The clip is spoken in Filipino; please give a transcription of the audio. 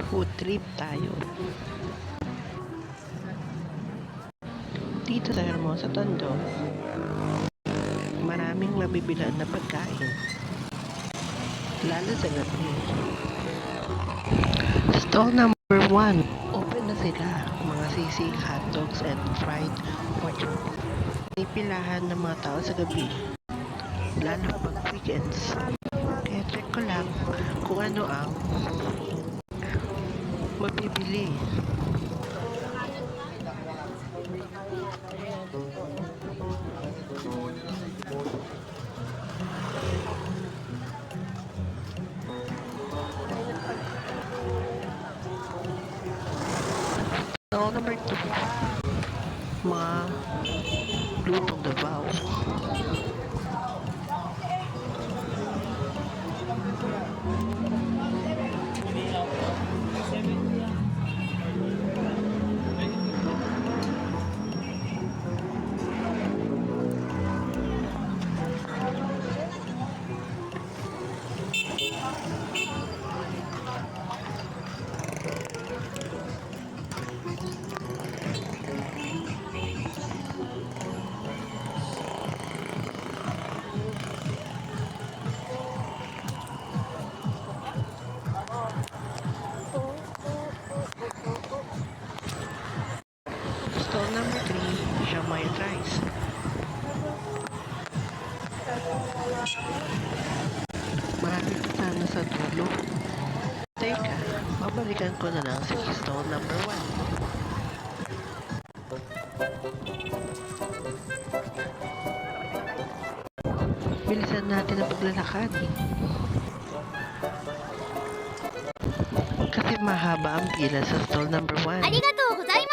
Food trip tayo. Dito sa Hermosa Tondo, maraming mabibilan na pagkain. Lalo sa gabi. Stall number 1, open na sila. Mga sisig, hotdogs, and fried pork. May pilahan ng mga tao sa gabi. Lalo pag weekends. Kaya check ko lang kung ano ang mabibili. Stall number 2, mga lutong Davao. Stall number 3, Siomai at rice. Marami pa sana sa dulo. Teka, babalikan ko na lang si stall number 1. Bilisan natin ang paglalakad. Kasi mahaba ang pila sa stall number 1. ありがとうございます。